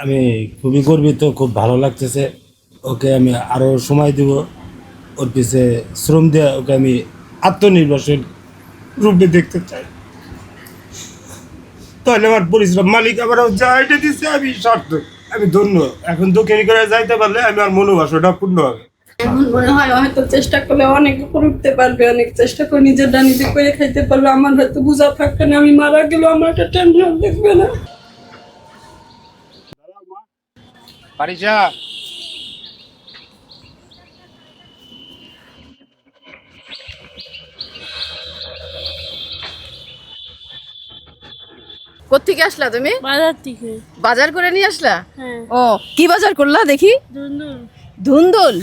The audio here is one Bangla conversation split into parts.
আমি খুবই গর্বিত, খুব ভালো লাগতেছে। ওকে আমি আরো সময় দিব, ওর পিছে শ্রম দিয়ে ওকে আমি আত্মনির্ভরশীল রূপে দেখতে চাই। তাহলে আমার পরিশ্রম মালিক আমার যা এটা দিচ্ছে আমি সার্থক, আমি ধন্য। এখন দক্ষিণ করে যাইতে পারলে আমি আর মনোবাসটা পূর্ণ হবে। এখন মনে হয় হয়তো চেষ্টা করলে অনেক উপরে উঠতে পারবে, অনেক চেষ্টা করে নিজেরটা নিজে করে খাইতে পারবে। আমার হয়তো বুঝা থাকবে না, আমি মারা গেলেও আমার একটা টেনশন দেখবে না। পারিসা, কোত্থেকে আসলা তুমি? বাজার থেকে। বাজার করে নিয়ে আসলা? হ্যাঁ। ও কি বাজার করলা দেখি? ধুন্দুল। ধুন্দুল?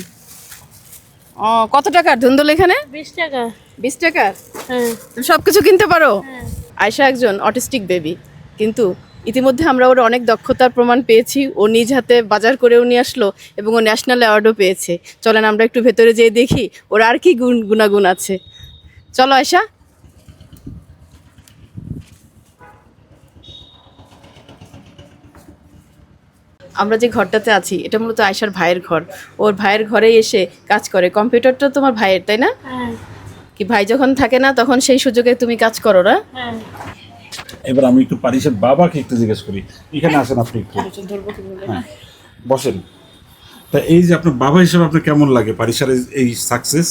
ও কত টাকার ধুন্দুল এখানে? 20 টাকা। 20 টাকার? হ্যাঁ। তুমি সবকিছু কিনতে পারো? হ্যাঁ। আয়শা একজন অটিস্টিক বেবি, কিন্তু ইতিমধ্যে আমরা ওর অনেক দক্ষতার প্রমাণ পেয়েছি। ও নিজ হাতে বাজার করেও নিয়ে আসলো এবং ও ন্যাশনাল অ্যাওয়ার্ডও পেয়েছে। চলেন আমরা একটু ভেতরে যেয়ে দেখি ওর আর কি গুণাগুণ আছে। চলো আয়শা। আমরা যে ঘরটাতে আছি এটা মূলত আয়শার ভাইয়ের ঘর। ওর ভাইয়ের ঘরে এসে কাজ করে। কম্পিউটারটা তোমার ভাইয়ের, তাই না? হ্যাঁ। কি ভাই যখন থাকে না তখন সেই সুযোগে তুমি কাজ করো না? হ্যাঁ। এবার আমি একটু পারিসের বাবাকে একটু জিজ্ঞেস করি। এখানে আসেন আপনি একটু, হ্যাঁ বসেন। তা এই যে আপনার বাবা হিসেবে আপনার কেমন লাগে পারিসার এই সাকসেস?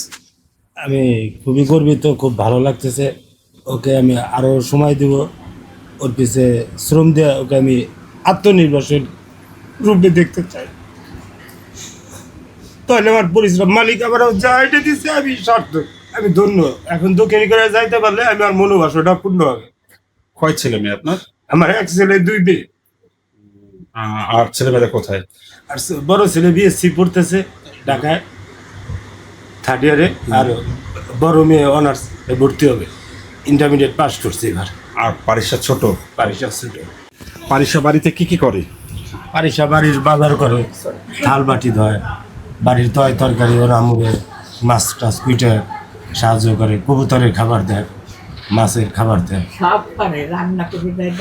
আমি খুবই গর্বিত, খুব ভালো লাগতেছে। ওকে আমি আরো সময় দিব, ওর পিছে শ্রম দিয়ে ওকে আমি আত্মনির্ভরশীল রূপে দেখতে চাই। তাহলে আমার পরিশ্রম মালিক আমার যা এটা দিচ্ছে আমি সার্থক, আমি ধন্য। এখন দক্ষিণ করে যাইতে পারলে আমি আর মনোবাসটা পূর্ণ হবে। কয় ছেলে মেয়ে আপনার? আমার এক ছেলে 2 মেয়ে। আর ছেলেমেয়েরা কোথায়? আর বড় ছেলে বিএসসি পড়তেছে ঢাকায় 3rd ইয়ারে, আর বড় মেয়ে অনার্স ভর্তি হবে, ইন্টারমিডিয়েট পাস করছে এবার। আর পারিসা ছোট? পারিসা ছোট। পারিসা বাড়িতে কি কি করে? পারিসা বাড়ির বাজার করে, থাল বাটি ধয়, বাড়ির তরকারি ওর আমুরে মাছ টাছ কুইটে সাহায্য করে, কবুতরের খাবার দেয়, মাছের খাবার দেয়।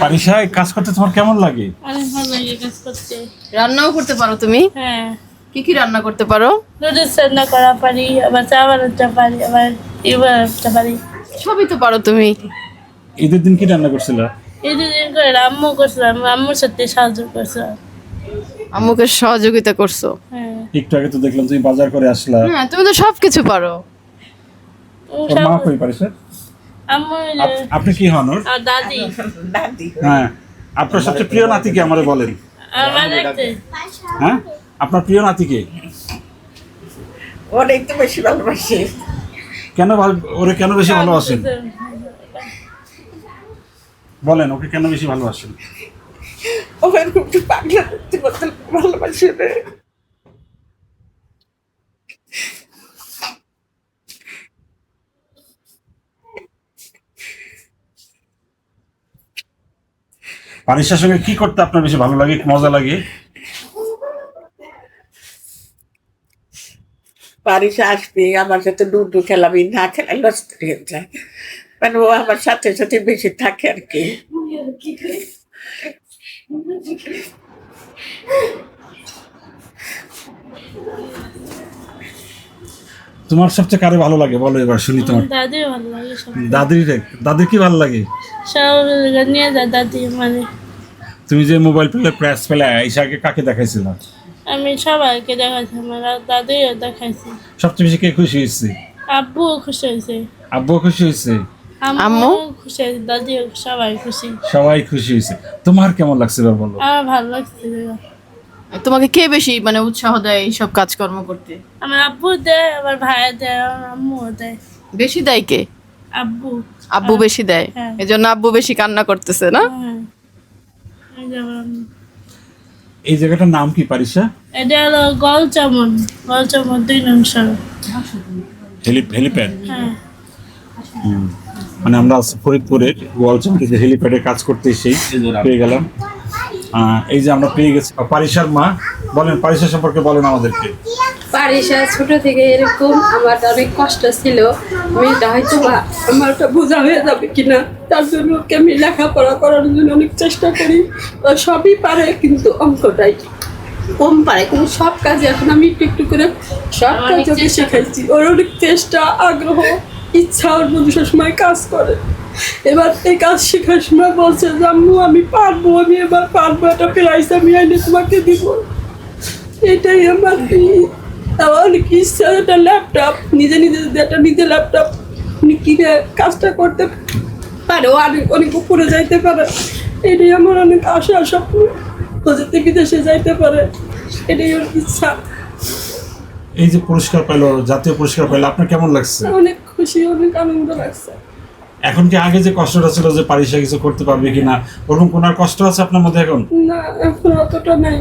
পারিসা কাজ করতে তোমার কেমন লাগে? অনেক ভালো লাগে কাজ করতে। রান্নাও করতে পারো তুমি? হ্যাঁ। কি কি রান্না করতে পারো? নুডলস রান্না করা পারি, আবার চা বানাতে পারি, আবার বানাতে পারি। সবই তো পারো তুমি। ঈদের দিন কি রান্না করছিল? এই দুদিন করে আম্মু করছিলাম, আম্মুর সাথে সাহায্য করছিলাম। আম্মুকে সহযোগিতা করছো? হ্যাঁ। একটু আগে তো দেখলাম তুমি বাজার করে আসলা। হ্যাঁ, তুমি তো সবকিছু পারো। ওর মা কই পারিসা? আম্মু আপনি কি হন ওর? আর দাদি। হ্যাঁ, আপনার সবচেয়ে প্রিয় নাতিকে আমারে বলেন। আমার দেখতে হ্যাঁ, আপনার প্রিয় নাতিকে অনেক তো বেশি ভালোবাসি। ওরে কেন বেশি ভালোবাসেন বলেন, ওকে কেন বেশি ভালোবাসেন? ওখানে খুব পাগলা করতে করতে ভালোবাসি রে। পারিসার সঙ্গে কি করতে আপনার বেশি ভালো লাগে, মজা লাগে? পারিসা আসবে আমার সাথে লুডু খেলাবি, না খেলা লস্ট হয়ে যায়, মানে ও আমার সাথে সাথে বেশি থাকে আর কি। তোমার সবচেয়ে কারে ভালো লাগে বলো এবার শুনি। তোমার দাদিও ভালো লাগে সব। দাদির কি ভালো লাগে? সব নিয়ে যায় দাদি, মানে তুমি যে মোবাইল পেলে ঈশাকে কাকে দেখাইছিল? আমি সবাইকে দেখাইছি, আমার দাদিও দেখাইছি। সবচেয়ে বেশি কে খুশি হয়েছে? আব্বু খুশি হয়েছে। আব্বু খুশি হয়েছে? আম্মু খুশি হয়েছে, দাদিও, সবাই খুশি। সবাই খুশি হয়েছে। তোমার কেমন লাগছে এবার বলো? আমার ভালো লাগছে। তোমাকে কে বেশি মানে উৎসাহ দেয় এইসব কাজকর্ম করতে? আমার আব্বু দেয়, আমার ভাইয়া দেয়, আমার আম্মুও দেয়। বেশি দেয় কে? আব্বু। আব্বু বেশি দেয়, হ্যাঁ। এজন্য আব্বু বেশি কান্না করতেছে না? হ্যাঁ। এই যে আমার আম্মু। এই জায়গাটার নাম কি পারিসা? এটা হলো গলচামন 2 নং সড়ক। হেলিপ্যাড। হ্যাঁ। মানে আমরা ফরিদপুরের গোয়ালচামড়ি যে হেলিপ্যাডে কাজ করতে এসেই পেয়ে গেলাম। এই যে আমরা পেয়ে গেছি পারিসার মা। বলেন পারিসা সম্পর্কে বলেন আমাদেরকে। পারিসা ছোট থেকে এরকম আমার অনেক কষ্ট ছিল, মেয়েটা হয়তো বা আমারটা বোঝা হয়ে যাবে কিনা, তার জন্য ওকে আমি লেখাপড়া করার জন্য অনেক চেষ্টা করি। ও সবই পারে কিন্তু অঙ্কটাই কম পারে, কিন্তু সব কাজে এখন আমি একটু একটু করে সব কাজ ওকে শেখাইছি। ওর অনেক চেষ্টা, আগ্রহ, ইচ্ছা ওর মধ্যে সবসময় কাজ করে। এবার এই কাজ শেখার সময় বলছে যে আম্মু আমি পারবো, আমি এবার পারবো, একটা প্রাইজ আমি এনে তোমাকে দিব। এটাই আমার অনেক ইচ্ছা, একটা ল্যাপটপ নিজে নিজে যদি একটা নিজে ল্যাপটপ কিনে কাজটা করতে পারে, ও অনেক অনেক উপরে যাইতে পারে, এটাই আমার অনেক আশা স্বপ্ন। ও যাতে বিদেশে যাইতে পারে, এটাই ওর ইচ্ছা। এই যে পুরস্কার পেলো, জাতীয় পুরস্কার পেলো, আপনার কেমন লাগছে? অনেক খুশি, অনেক আনন্দ লাগছে। এখন কি আগে যে কষ্টটা ছিল যে পারিসা কিছু করতে পারবে কিনা, ওরকম কোন আর কষ্ট আছে আপনার মধ্যে এখন? না, এখন অতটা নাই।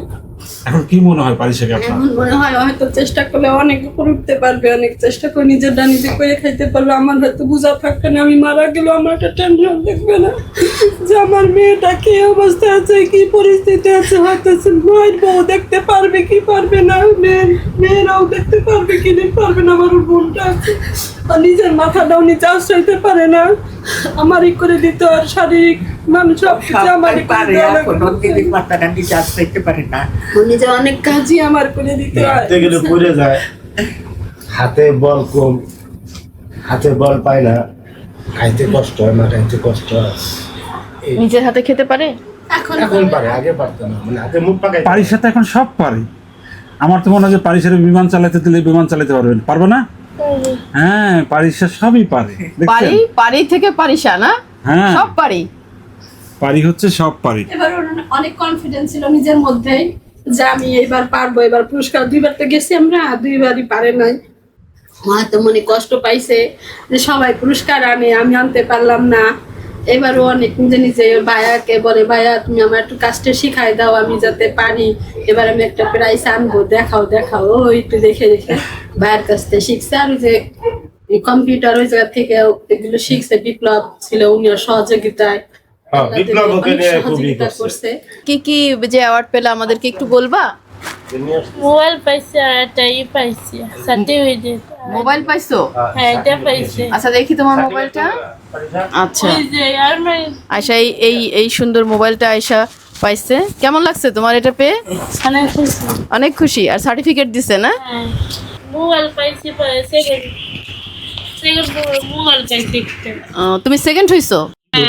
এখন কি মনে হয় পারিসাকে আপনার? এখন মনে হয় হয়তো চেষ্টা করলে অনেক উপরে উঠতে পারবে, অনেক চেষ্টা করে নিজেরটা নিজে করে খাইতে পারবে। আমার হয়তো বোঝা থাকবে না, আমি মারা গেলেও আমার একটা টেনশন দেখবে না যে আমার মেয়েটা কি অবস্থায় আছে, কি পরিস্থিতি আছে। হয়তো মায়ের বউ দেখতে পারবে কি পারবে না, মেয়েরাও দেখতে পারবে কি পারবে না। আমার বোনটা আছে, আর নিজের মাথাটাও নিচে আশ্রাইতে পারে না, আমারই করে দিতে আর শারীরিক মানুষ সব কিছু আমারই করে পারে, দেওয়া এখন ওর দিদির মাথাটা নিজে আসতে পারে না। ও নিজে অনেক কাজই আমার করে দিতে হয়। হাতে গেলে পড়ে যায়, হাতে বল কম, হাতে বল পায় না, খাইতে কষ্ট হয়, মাথাইতে কষ্ট হয়। নিজের হাতে খেতে পারে? এখন পারে, আগে পারতো না, মানে হাতে মুখ পাকাই। পারিসা তো এখন সব পারে। আমার তো মনে হয় যে পারিসার বিমান চালাতে দিলে বিমান চালাতে পারবেন, পারবে না? হ্যাঁ, পারিসা সবই পারে। পারি, পারি থেকে পারিসা না, হ্যাঁ, সব পারি। পারি হচ্ছে সব পারি। এবার ওর অনেক কনফিডেন্স ছিল নিজের মধ্যে যে আমি এবার পারবো। এবার পুরস্কার 2বার তো গেছি আমরা, 2বারই পারে নাই। হয়তো মনে কষ্ট পাইছে যে সবাই পুরস্কার আনে, আমি আনতে পারলাম না। এবারও অনেক নিজে নিজে ভাইয়াকে বলে, ভাইয়া তুমি আমার একটু কাজটা শিখাই দাও, আমি যাতে পারি। এবার আমি একটা প্রাইজ আনবো, দেখাও দেখাও। ও একটু দেখে দেখে ভাইয়ের কাছ থেকে শিখছে। আর ওই যে কম্পিউটার ওই জায়গা থেকে এগুলো শিখছে, বিপ্লব ছিল উনিও সহযোগিতায় বিপ্লব ওকে নিয়ে খুবই সহযোগিতা করছে। করছে। কি কি যে অ্যাওয়ার্ড পেলে আমাদেরকে একটু বলবা? মোবাইল পাইছি আর একটা পাইছি, সার্টিফিকেট। মোবাইল পাইছো? হ্যাঁ, এটা পাইছি। আচ্ছা দেখি তোমার মোবাইলটা। আচ্ছা, ওই যে আর মানে আয়শা এই সুন্দর মোবাইলটা আয়শা পাইছে। কেমন লাগছে তোমার এটা পেয়ে? অনেক খুশি। অনেক খুশি। আর সার্টিফিকেট দিছে না? হ্যাঁ, মোবাইল পাইছি, সেকেন্ড মোবাইল পাইছি একটা। তুমি সেকেন্ড হইছো?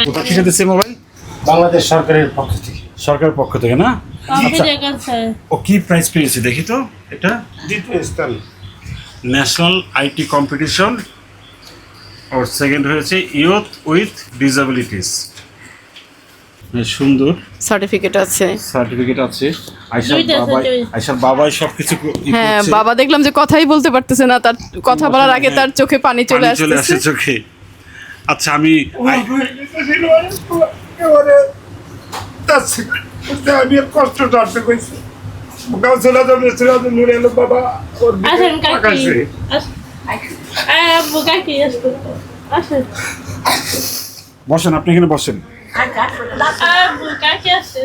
কোথা থেকে দিচ্ছে মোবাইল? বাংলাদেশ সরকারের পক্ষ থেকে। সরকারের পক্ষ থেকে না? কম্পিউটার কাছে। ও কি প্রাইজ পেয়েছে দেখি তো। এটা দ্বিতীয় স্থান। National IT competition, or second হয়েছে ইয়ুথ উইথ ডিসএবিলিটিস। সুন্দর সার্টিফিকেট আছে। সার্টিফিকেট আছে। আয়শার দুইটা বাবাই, certificate। আয়শার বাবাই সবকিছু হ্যাঁ, বাবা দেখলাম যে কথাই বলতে পারতেছে না, তার কথা বলার আগে তার চোখে পানি চলে চলে আসে আসছে। চোখে। আচ্ছা, আমি আমি কষ্টটা আসতে কইছি, ওটাও চলে যাবে, চলে যাবে, নুরে এলো বাবা ওর আসেন দিকে কাকি, তাকাইছে। আব্বু কাকি আসতো, আসেন। বসেন, আপনি এখানে বসেন। আব্বু কাকি আসছে,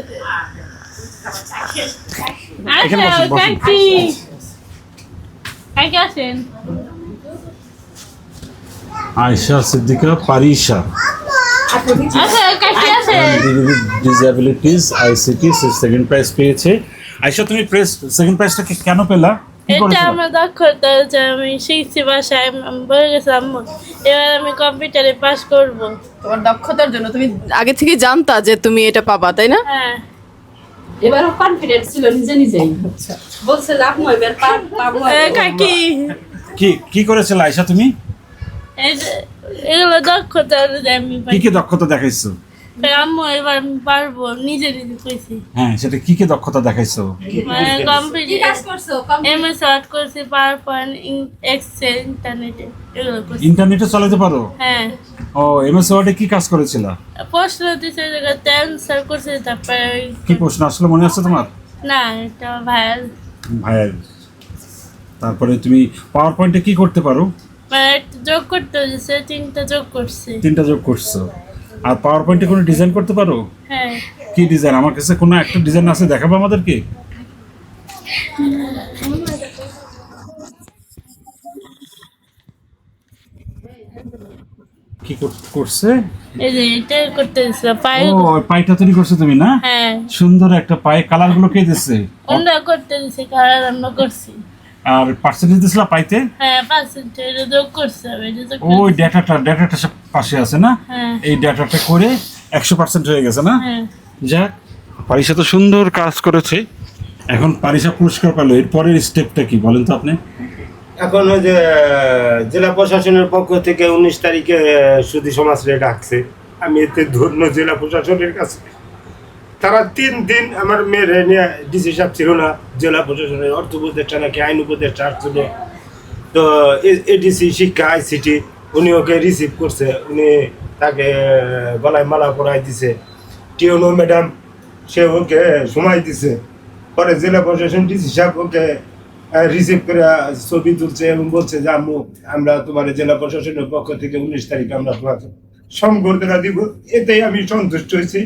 এখানে বসেন, আসেন বসেন। কাকি, কাকি আসেন। আয়শা সিদ্দিকা পারিসা, আসেন কাকি আসেন। ডিসএবিলিটিস আইসিটি সেকেন্ড প্রাইজ পেয়েছে। আয়শা, তুমি সেকেন্ড প্রাইজটাকে কেন পেলা? কি এটা করেছো? আমার দক্ষতা, যে আমি শিখছি বাসায়, আমি বলে গেছি আম্মু এবার আমি কম্পিউটারে পাস করব। তোমার দক্ষতার জন্য তুমি আগে থেকে জানতা যে তুমি এটা পাবা, তাই না? হ্যাঁ, এবারও কনফিডেন্স ছিল নিজে নিজেই, বলছে যে আপনি এবার পাবো। কাকি কি করেছিল আয়শা তুমি? এই যে এগুলো দক্ষতা, যে আমি কি কি দক্ষতা দেখাইছো? আম্মু এবার আমি পারবো, নিজে নিজে কইছি। হ্যাঁ, সেটা কি কি দক্ষতা দেখাইছো? মানে কি কম্পিউটার কাজ করছো? এমএস ওয়ার্ড করছি, পাওয়ার পয়েন্ট, এক্সেল, ইন্টারনেটে এগুলো করছি। ইন্টারনেটে চালাতে পারো? হ্যাঁ, ও, এমএস ওয়ার্ডে কি কাজ করেছিল? প্রশ্ন দিছে, জায়গাতে অ্যান্সার করছি, তারপরে কি প্রশ্ন আসলে মনে আছে তোমার? না, এটা ভাইয়াল। ভাইয়ের। তারপরে তুমি পাওয়ার পয়েন্টে কি করতে পারো? মানে একটা যোগ করতে হয়েছে, 3টা যোগ করছি। 3টা যোগ করছো। আর পাওয়ার পয়েন্টে কোনো ডিজাইন করতে পারো? হ্যাঁ, কি ডিজাইন? আমার কাছে কোনো একটা ডিজাইন আছে, দেখাবো আমাদেরকে? কি করছে? এই যে এটা করতে দিছিলাম পায়ে। ও ওই পায়টা তৈরি করছো তুমি না? হ্যাঁ, সুন্দর একটা পায়ে কালার গুলো কে দিচ্ছে? অন্য করতে দিছে, কারণ আমরা করছি। আর পার্সেন্টেজ দিছিলা পাইতে? হ্যাঁ, পার্সেন্টেজ যোগ করছে আমি, এটা যোগ ওই করছি। ডেটাটা পাশে আছে না? হ্যাঁ, এই ডেটাটা করে 100% হয়ে গেছে না? হ্যাঁ। যাক, পারিসা তো সুন্দর কাজ করেছে। এখন পারিসা পুরস্কার পেল, এর পরের স্টেপটা কি বলেন তো আপনি? এখন ওই যে জেলা প্রশাসনের পক্ষ থেকে 19 তারিখে সুধী সমাজরে ডাকছে। আমি এতে ধন্য জেলা প্রশাসনের কাছে। তারা 3 দিন আমার মেয়ের নিয়ে ডিসি সাহেব ছিল না, জেলা প্রশাসনের অর্থ উপদেষ্টা নাকি আইন উপদেষ্টা আসছিল, তো এডিসি শিক্ষা ICT উনি ওকে রিসিভ করছে, উনি তাকে গলায় মালা পরাই দিছে। টিওনো ম্যাডাম সে ওকে সময় দিছে। পরে জেলা প্রশাসন ডিসি সাহেব ওকে রিসিভ করে ছবি তুলছে এবং বলছে যে আম্মু, আমরা তোমার জেলা প্রশাসনের পক্ষ থেকে 19 তারিখে আমরা তোমাকে সম্বর্ধনা দিব। এতেই আমি সন্তুষ্ট হয়েছি।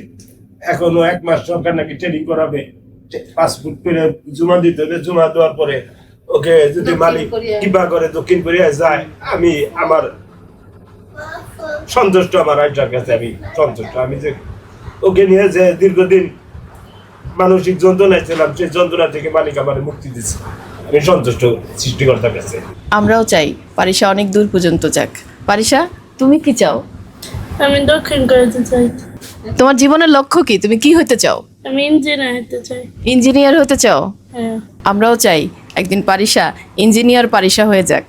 এখনো 1 মাস সরকার নাকি ট্রেনিং করাবে, পাসপোর্ট করে জমা দিতে হবে। জমা দেওয়ার পরে ওকে যদি মালিক কিবা করে দক্ষিণ কোরিয়ায় যায়, আমি আমার সন্তুষ্ট, আমার রাইটার কাছে আমি সন্তুষ্ট। আমি যে ওকে নিয়ে যে দীর্ঘদিন মানসিক যন্ত্রণায় ছিলাম, সেই যন্ত্রণা থেকে মালিক আমার মুক্তি দিচ্ছে, আমি সন্তুষ্ট সৃষ্টিকর্তার কাছে। আমরাও চাই পারিসা অনেক দূর পর্যন্ত যাক। পারিসা, তুমি কি চাও? আমি দক্ষিণ করতে চাই। তোমার জীবনের লক্ষ্য কি? তুমি কি হতে চাও? আমি ইঞ্জিনিয়ার হতে চাই। ইঞ্জিনিয়ার হতে চাও? হ্যাঁ। আমরাও চাই একদিন পারিসা ইঞ্জিনিয়ার পারিসা হয়ে যাক।